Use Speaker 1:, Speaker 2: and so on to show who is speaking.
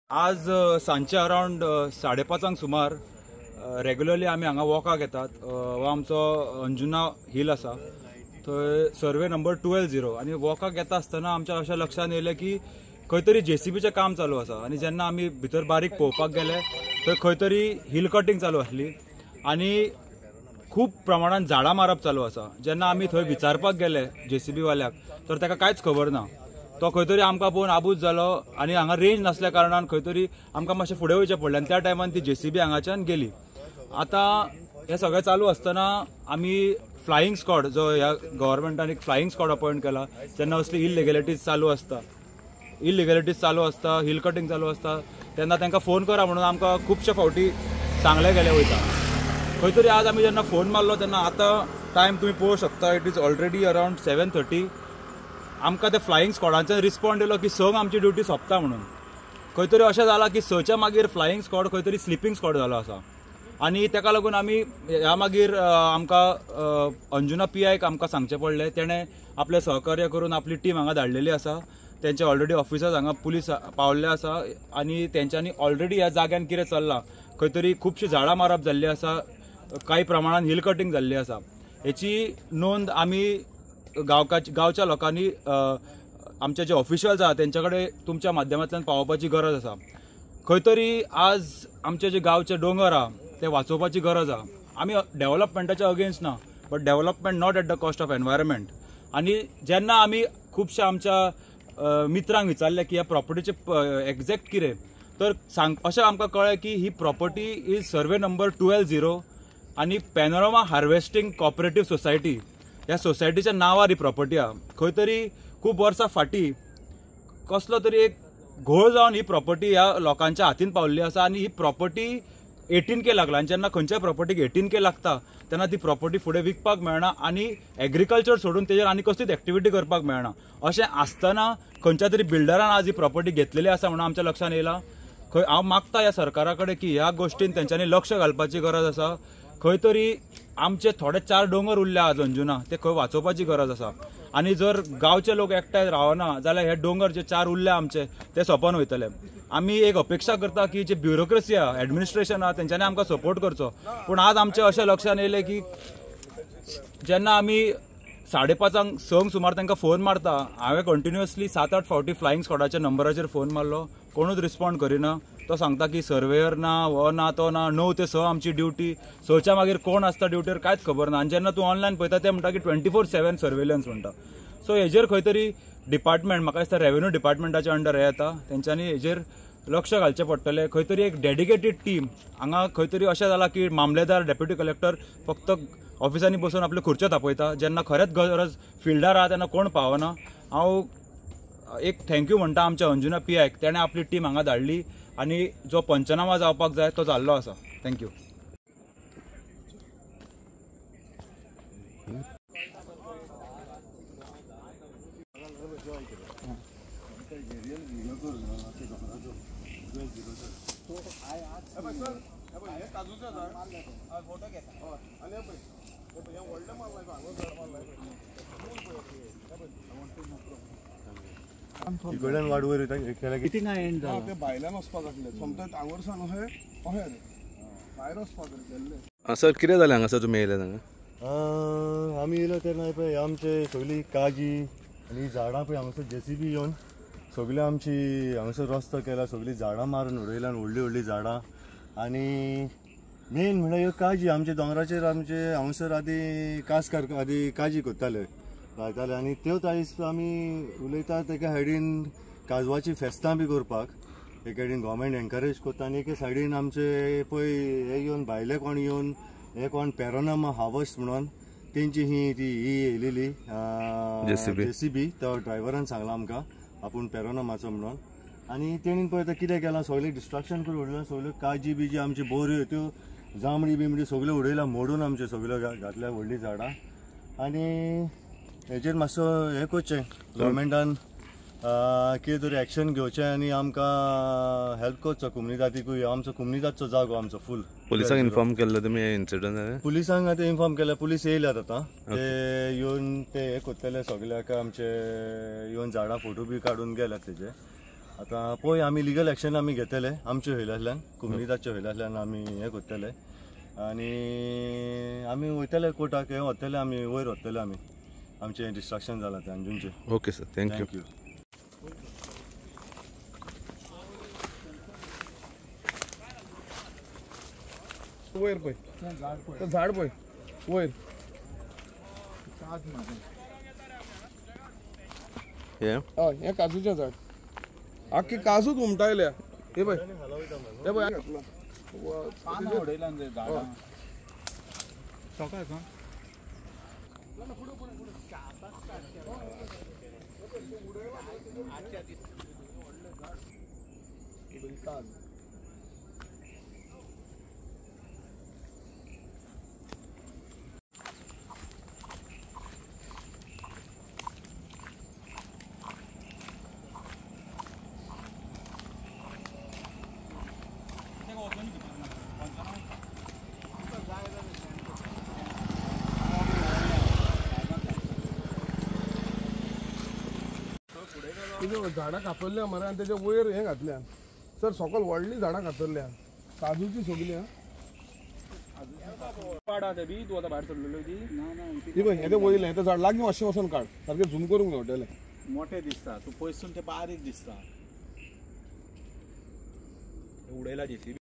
Speaker 1: आज सांचे अराउंड 5:30 सुमार रेग्युलरली आमी हांगा वॉकाक येतात. हो आमचो अंजुना हिल आसा, थंय सर्वे नंबर 12-0 आनी वॉकाक येता आसतना आमच्या अशें लक्षात येयलें की खंय तरी जेसीबीचें काम चालू आसा. आनी जेन्ना आमी भितर बारीक पळोवपाक गेले थंय खंय तरी हिल कटींग चालू आसली आनी खूब प्रमाणात झाडां मारप चालू आसा. जेन्ना आमी थंय विचारपाक गेले जेसीबी वाल्याक तर ताका कांयच खबर ना. तो खंय तरी आमकां पळोवन आबूज जालो आनी हांगा रेंज नासल्या कारणान खंय तरी आमकां मातशें फुडें वयचें पडलें आनी त्या टायमान ती जेसीबी हांगाच्यान गेली. आतां हें सगळें चालू आसतना आमी फ्लायींग स्क्वॉड जो ह्या गव्हर्मेंटान एक फ्लायींग स्क्वॉड अपॉयंट केला. जेन्ना असली इलिगॅलिटीज चालू आसता हिल कटींग चालू आसता तेन्ना तांकां फोन करा म्हणून आमकां खुबशे फावटी सांगलें गेलें वयता. खंय तरी आज आमी जेन्ना फोन मारलो तेन्ना आतां टायम तुमी पळोवंक शकता, इट इज ऑलरेडी अराउंड 7:30. आमकां त्या फ्लायींग स्क्वॉडांच्यान रिस्पॉन्ड येयलो की संक आमची ड्युटी सोंपता म्हणून. खंय तरी अशें जालां की सच्या मागीर फ्लायींग स्क्वॉड खंय तरी स्लिपींग स्क्वॉड जालो आसा आनी ताका लागून आमी ह्या मागीर आमकां अंजुना PIक आमकां सांगचें पडलें. तेणें आपलें सहकार्य करून आपली टीम हांगा धाडलेली आसा. तेंचे ऑलरेडी ऑफिसर्स हांगा पुलीस पावल्ले आसा आनी तेंच्यांनी ऑलरेडी ह्या जाग्यान कितें चल्लां, खंय तरी खुबशीं झाडां मारप जाल्ली आसा, कांय प्रमाणात हिल कटींग जाल्ली आसा. हेची नोंद आमी गांवच्या लोकांनी आमचे जे ऑफिशियल्स आहा तेंच्या कडेन तुमच्या माध्यमांतल्यान पावोवपाची गरज आसा. खंय तरी आज आमचे जे गांवचे दोंगर आहा ते वाचोवपाची गरज आहा. आमी डेव्हलपमेंटाच्या अगेन्स्ट ना, but development not at the cost of environment. आनी जेन्ना आमी खुबशा आमच्या मित्रांक विचारलें की ह्या प्रॉपर्टीचे एक्झॅक्ट कितें, तर अशें आमकां कळ्ळें की ही प्रॉपर्टी इज सर्वे नंबर 12-0 आनी पॅनोरमा हार्वेस्टिंग कॉपरेटीव सोसायटी ह्या सोसायटीच्या नांवार ही प्रॉपर्टी आहा. खंय तरी खूब वर्सां फाटीं कसलो तरी एक घोळ जावन ही प्रॉपर्टी ह्या लोकांच्या हातीन पावल्ली आसा आनी ही प्रॉपर्टी 18K लागला. आनी जेन्ना खंयच्याय प्रॉपर्टीक 18K लागता तेन्ना ती प्रॉपर्टी फुडें विकपाक मेळना आनी एग्रीकल्चर सोडून तेजेर आनी कसलीच एक्टिविटी करपाक मेळना. अशें आसतना खंयच्या तरी बिल्डरान आज ही प्रॉपर्टी घेतलेली आसा म्हणून आमच्या लक्षान येयला. हांव मागता ह्या सरकारा कडेन की ह्या गोश्टीन तेंच्यांनी लक्ष घालपाची गरज आसा. खंय तरी आमचे थोडे 4 दोंगर उरले आज अंजुना, ते खंय वाचोवपाची गरज आसा. आनी जर गांवचे लोक एकठांय रावना जाल्यार हे दोंगर जे 4 उरले आमचे ते सोंपोन वयतले. आमी एक अपेक्षा करता की जे ब्युरोक्रेसी आहा, एडमिनिस्ट्रेशन आहा, तेंच्यांनी आमकां सपोर्ट करचो. पूण आज आमचे अशें लक्षान येयलें की जेन्ना आमी 5:30 संक सुमार तांकां फोन मारता, हांवें कंटिन्युअसली 7-8 फावटी फ्लायींग स्क्वॉडाच्या नंबराचेर फोन मारलो, कोणूच रिस्पॉन्ड करिना. तो सांगता की सर्वेयर ना, हो ना तो ना, 9 ते 6 आमची ड्युटी, 6च्या मागीर कोण आसता ड्युटीर कांयच खबर ना. आनी जेन्ना तूं ऑनलायन पळयता ते म्हणटा की 24/7 सर्वेलन्स म्हणटा. सो हेजेर खंय तरी डिपार्टमेंट, म्हाका दिसता रेव्हेन्यू डिपार्टमेंटाच्या अंडर हे येता, तेंच्यांनी हेजेर लक्ष घालचें पडटलें. खंय तरी एक डेडिकेटेड टीम हांगा खंय तरी अशें जालां की मामलेदार, डेप्युटी कलेक्टर फक्त ऑफिसांनी बसून आपल्यो खुर्च्यो तापयता. जेन्ना खरेंच गरज फिल्डार आहा तेन्ना कोण पावना. हांव एक थँक्यू म्हणटा आमच्या अंजुना PIक, तेणें आपली टीम हांगा धाडली आनी जो पंचनामा जावपाक जाय तो जाल्लो आसा. थँक्यू.
Speaker 2: किती नाही एंड झाला ते भायल्यान वचपाक जातले समथंग हांगरसान अशें भायर वचपाक गेल्ले.
Speaker 3: सर कितें जालें हांगासर तुमी येयले हांगा?
Speaker 4: आमी येयलो तेन्ना पळय आमचे सगळी काजी आनी झाडां पळय हांगासर JCB येवन सगळी आमची हांगासर रस्तो केला, सगळी झाडां मारून उडयल्यान, व्हडलीं झाडां. आनी मेन म्हणल्यार ह्यो काजी आमच्या दोंगराचेर आमचे हांगासर आदी काजी करताले, लायताले. आनी त्योच आयज आमी उलयता तेका सायडीन काजवाची फेस्तां बी करपाक एके सायडीन गव्हर्मेंट एनकरेज करता. आनी एके सायडीन आमचे पळय हे येवन भायले कोण येवन हे कोण पॅरोनामा हार्वेस्ट म्हणून तेंची ही येयलेली JCB, तो ड्रायव्हरान सांगला आमकां आपूण पॅरोनामाचो म्हणून. आनी तेणीन पळय कितें केलां, सगळें डिस्ट्रक्शन करून उडयलां. सगळ्यो काजी बिजी आमची बोऱ्यो त्यो जांबडी बिंबडी सगळ्यो उडयला, मोडून आमच्यो सगळ्यो घातल्या व्हडलीं झाडां. आनी हेजेर मातसो हें करचें गव्हर्मेंटान, कितें तरी एक्शन घेवचें आनी आमकां हेल्प करचो कम्युनिटीकूय. आमचो कम्युनिटीचो जागो आमचो फूल.
Speaker 3: पुलिसांक इन्फॉर्म केल्लो तुमी हे इन्सिडंट?
Speaker 4: पुलिसांक आतां इन्फॉर्म केल्या, पुलीस येयल्यात आतां. ते येवन ते हे करतले सगळ्याक आमचे येवन झाडां फोटो बी काडून गेल्यात तेजे. आतां पळय आमी लिगल एक्शन आमी घेतले आमच्या वयल्यातल्यान कम्युनिटाच्या वयल्यातल्यान आमी हें करतले आनी आमी वयतले कोर्टाक हें व्हरतले आमी वयर व्हरतले आमी आमचें डिस्ट्रक्शन जालां तें अंजुनचें
Speaker 3: ओके सर थँक्यू
Speaker 4: थँक्यू
Speaker 2: वयर पळय तें झाड पळय वयर
Speaker 3: हे
Speaker 2: हय हें काजूचें झाड आख्खी काजूच उमटायल्या हे पळय हे पळय
Speaker 1: पानां उडयल्या न्हय झाडां सकाळ का
Speaker 2: तुझ्या झाडां कातरल्या मरे आनी तेच्या वयर हें घातल्या सर सकयल व्हडली झाडां कातरल्या काजूची सगळी
Speaker 1: पाडा ते बी तूं आतां भायर सरलेलो ती
Speaker 2: ती पळय हें तें वयलें तें झाड लागीं मातशें वचून काड सारकें झूम करूंक मेळटलें
Speaker 1: मोठे दिसता तू पयसून ते बारीक दिसता उडयला जेसीबी